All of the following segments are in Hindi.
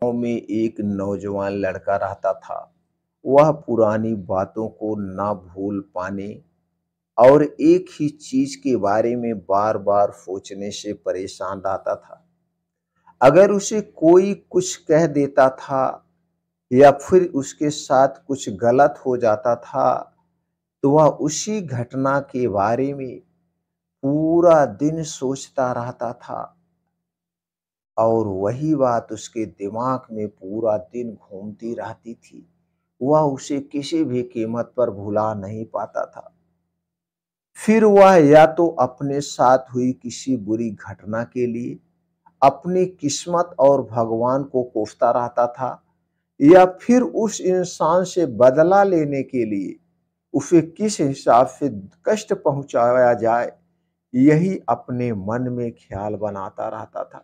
गांव में एक नौजवान लड़का रहता था। वह पुरानी बातों को ना भूल पाने और एक ही चीज के बारे में बार बार सोचने से परेशान रहता था। अगर उसे कोई कुछ कह देता था या फिर उसके साथ कुछ गलत हो जाता था, तो वह उसी घटना के बारे में पूरा दिन सोचता रहता था और वही बात उसके दिमाग में पूरा दिन घूमती रहती थी। वह उसे किसी भी कीमत पर भुला नहीं पाता था। फिर वह या तो अपने साथ हुई किसी बुरी घटना के लिए अपनी किस्मत और भगवान को कोसता रहता था, या फिर उस इंसान से बदला लेने के लिए उसे किस हिसाब से कष्ट पहुंचाया जाए, यही अपने मन में ख्याल बनाता रहता था।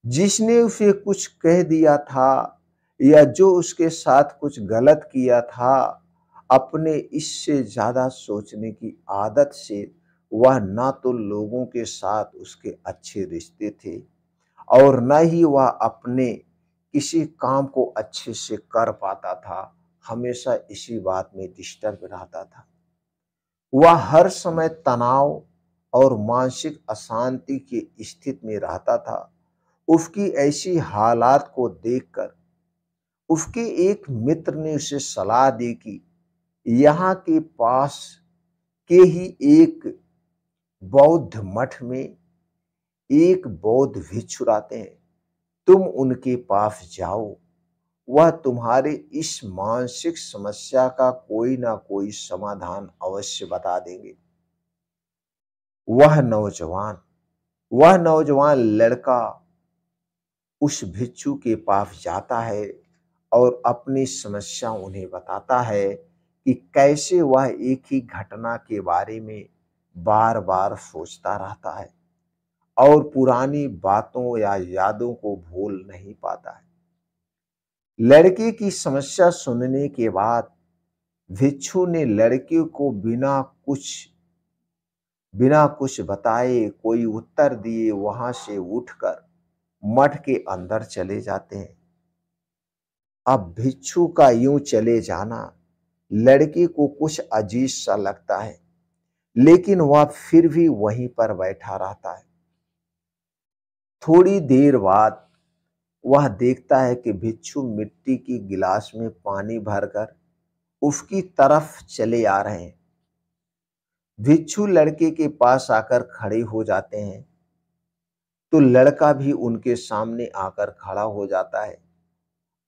जिसने उसे कुछ कह दिया था या जो उसके साथ कुछ गलत किया था, अपने इससे ज्यादा सोचने की आदत से वह ना तो लोगों के साथ उसके अच्छे रिश्ते थे और न ही वह अपने किसी काम को अच्छे से कर पाता था। हमेशा इसी बात में डिस्टर्ब रहता था। वह हर समय तनाव और मानसिक अशांति की स्थिति में रहता था। उसकी ऐसी हालात को देखकर उसके एक मित्र ने उसे सलाह दी कि यहाँ के पास के ही एक बौद्ध मठ में एक बौद्ध भिक्षु रहते हैं, तुम उनके पास जाओ, वह तुम्हारे इस मानसिक समस्या का कोई ना कोई समाधान अवश्य बता देंगे। वह नौजवान वह नौजवान लड़का उस भिक्षु के पास जाता है और अपनी समस्या उन्हें बताता है कि कैसे वह एक ही घटना के बारे में बार बार सोचता रहता है और पुरानी बातों या यादों को भूल नहीं पाता है। लड़के की समस्या सुनने के बाद भिक्षु ने लड़के को बिना कुछ बताए कोई उत्तर दिए वहां से उठकर मठ के अंदर चले जाते हैं। अब भिक्षु का यूं चले जाना लड़के को कुछ अजीब सा लगता है, लेकिन वह फिर भी वहीं पर बैठा रहता है। थोड़ी देर बाद वह देखता है कि भिक्षु मिट्टी की गिलास में पानी भरकर उसकी तरफ चले आ रहे हैं। भिक्षु लड़के के पास आकर खड़े हो जाते हैं, तो लड़का भी उनके सामने आकर खड़ा हो जाता है।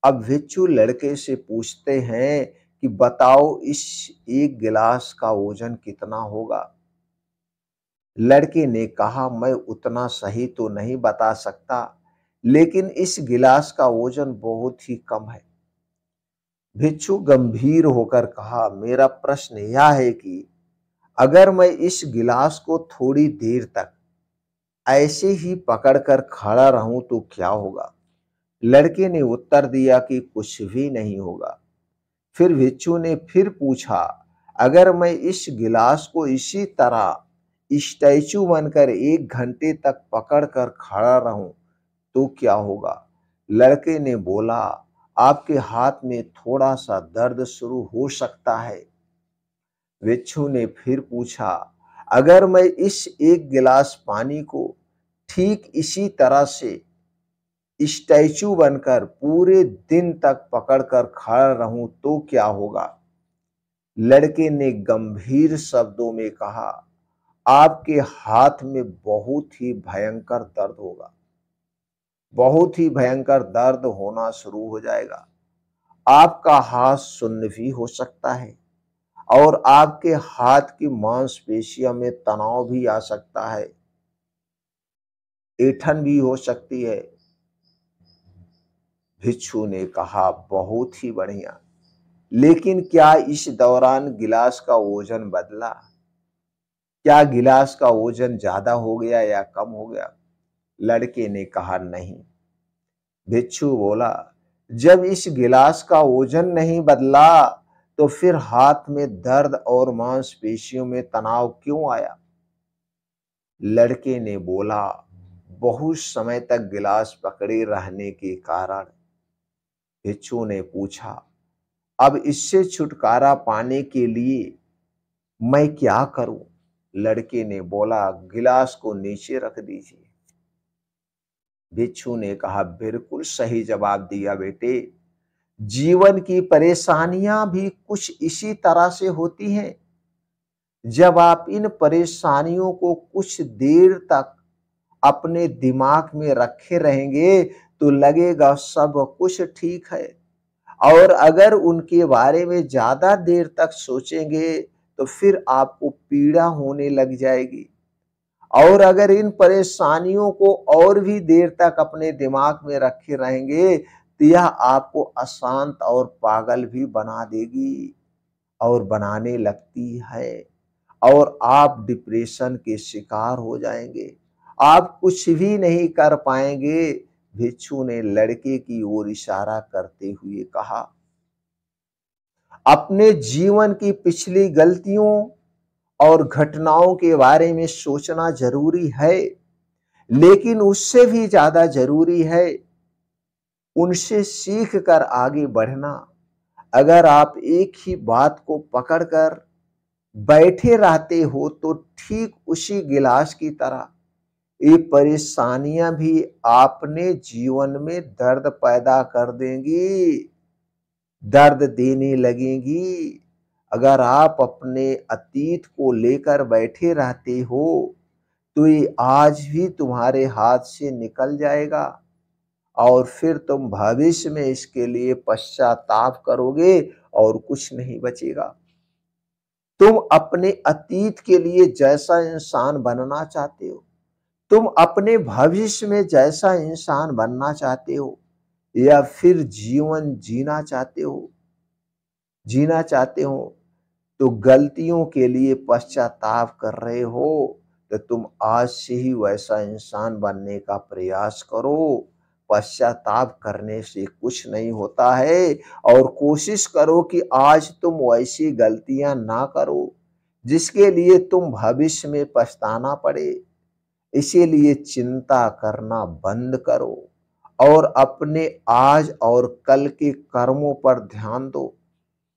अब भिक्षु लड़के से पूछते हैं कि बताओ इस एक गिलास का वजन कितना होगा। लड़के ने कहा, मैं उतना सही तो नहीं बता सकता, लेकिन इस गिलास का वजन बहुत ही कम है। भिक्षु गंभीर होकर कहा, मेरा प्रश्न यह है कि अगर मैं इस गिलास को थोड़ी देर तक ऐसे ही पकड़कर खड़ा रहूं तो क्या होगा। लड़के ने उत्तर दिया कि कुछ भी नहीं होगा। फिर भिक्षु ने फिर पूछा, अगर मैं इस गिलास को इसी तरह स्टैचू बनकर 1 घंटे तक पकड़कर खड़ा रहूं तो क्या होगा। लड़के ने बोला, आपके हाथ में थोड़ा सा दर्द शुरू हो सकता है। भिक्षु ने फिर पूछा, अगर मैं इस एक गिलास पानी को ठीक इसी तरह से स्टैचू बनकर पूरे दिन तक पकड़कर खड़ा रहूं तो क्या होगा। लड़के ने गंभीर शब्दों में कहा, आपके हाथ में बहुत ही भयंकर दर्द होगा, बहुत ही भयंकर दर्द होना शुरू हो जाएगा। आपका हाथ सुन्न भी हो सकता है और आपके हाथ की मांसपेशियों में तनाव भी आ सकता है, ऐंठन भी हो सकती है। भिक्षु ने कहा, बहुत ही बढ़िया, लेकिन क्या इस दौरान गिलास का वजन बदला? क्या गिलास का वजन ज्यादा हो गया या कम हो गया? लड़के ने कहा, नहीं। भिक्षु बोला, जब इस गिलास का वजन नहीं बदला तो फिर हाथ में दर्द और मांसपेशियों में तनाव क्यों आया? लड़के ने बोला, बहुत समय तक गिलास पकड़े रहने के कारण भिक्षु ने पूछा, अब इससे छुटकारा पाने के लिए मैं क्या करूं? लड़के ने बोला, गिलास को नीचे रख दीजिए। भिक्षु ने कहा, बिल्कुल सही जवाब दिया बेटे। जीवन की परेशानियां भी कुछ इसी तरह से होती हैं। जब आप इन परेशानियों को कुछ देर तक अपने दिमाग में रखे रहेंगे तो लगेगा सब कुछ ठीक है, और अगर उनके बारे में ज्यादा देर तक सोचेंगे तो फिर आपको पीड़ा होने लग जाएगी। और अगर इन परेशानियों को और भी देर तक अपने दिमाग में रखे रहेंगे तो यह आपको अशांत और पागल भी बना देगी और बनाने लगती है, और आप डिप्रेशन के शिकार हो जाएंगे। आप कुछ भी नहीं कर पाएंगे। भिक्षु ने लड़के की ओर इशारा करते हुए कहा, अपने जीवन की पिछली गलतियों और घटनाओं के बारे में सोचना जरूरी है, लेकिन उससे भी ज्यादा जरूरी है उनसे सीख कर आगे बढ़ना। अगर आप एक ही बात को पकड़कर बैठे रहते हो तो ठीक उसी गिलास की तरह ये परेशानियां भी आपने जीवन में दर्द पैदा कर देंगी, दर्द देने लगेंगी। अगर आप अपने अतीत को लेकर बैठे रहते हो तो ये आज भी तुम्हारे हाथ से निकल जाएगा, और फिर तुम भविष्य में इसके लिए पश्चाताप करोगे और कुछ नहीं बचेगा। तुम अपने अतीत के लिए जैसा इंसान बनना चाहते हो, तुम अपने भविष्य में जैसा इंसान बनना चाहते हो, या फिर जीना चाहते हो तो गलतियों के लिए पश्चाताप कर रहे हो तो तुम आज से ही वैसा इंसान बनने का प्रयास करो। पश्चाताप करने से कुछ नहीं होता है, और कोशिश करो कि आज तुम वैसी गलतियां ना करो जिसके लिए तुम भविष्य में पछताना पड़े। इसीलिए चिंता करना बंद करो और अपने आज और कल के कर्मों पर ध्यान दो,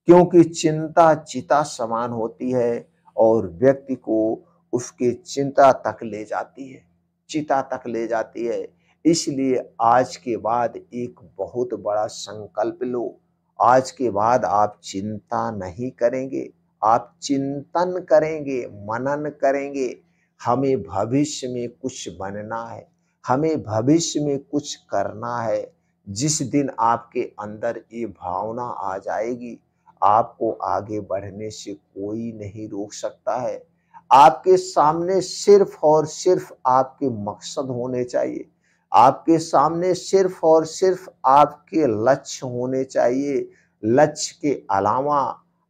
क्योंकि चिंता चिता समान होती है और व्यक्ति को उसके चिंता तक ले जाती है, चिता तक ले जाती है। इसलिए आज के बाद एक बहुत बड़ा संकल्प लो। आज के बाद आप चिंता नहीं करेंगे, आप चिंतन करेंगे, मनन करेंगे। हमें भविष्य में कुछ बनना है, हमें भविष्य में कुछ करना है। जिस दिन आपके अंदर ये भावना आ जाएगी, आपको आगे बढ़ने से कोई नहीं रोक सकता है। आपके सामने सिर्फ और सिर्फ आपके मकसद होने चाहिए, आपके सामने सिर्फ और सिर्फ आपके लक्ष्य होने चाहिए। लक्ष्य के अलावा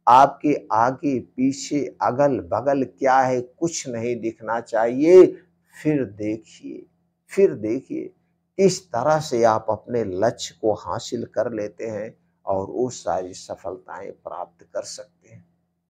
आपके आगे पीछे अगल बगल क्या है कुछ नहीं दिखना चाहिए। फिर देखिए, फिर देखिए किस तरह से आप अपने लक्ष्य को हासिल कर लेते हैं और वो सारी सफलताएं प्राप्त कर सकते हैं।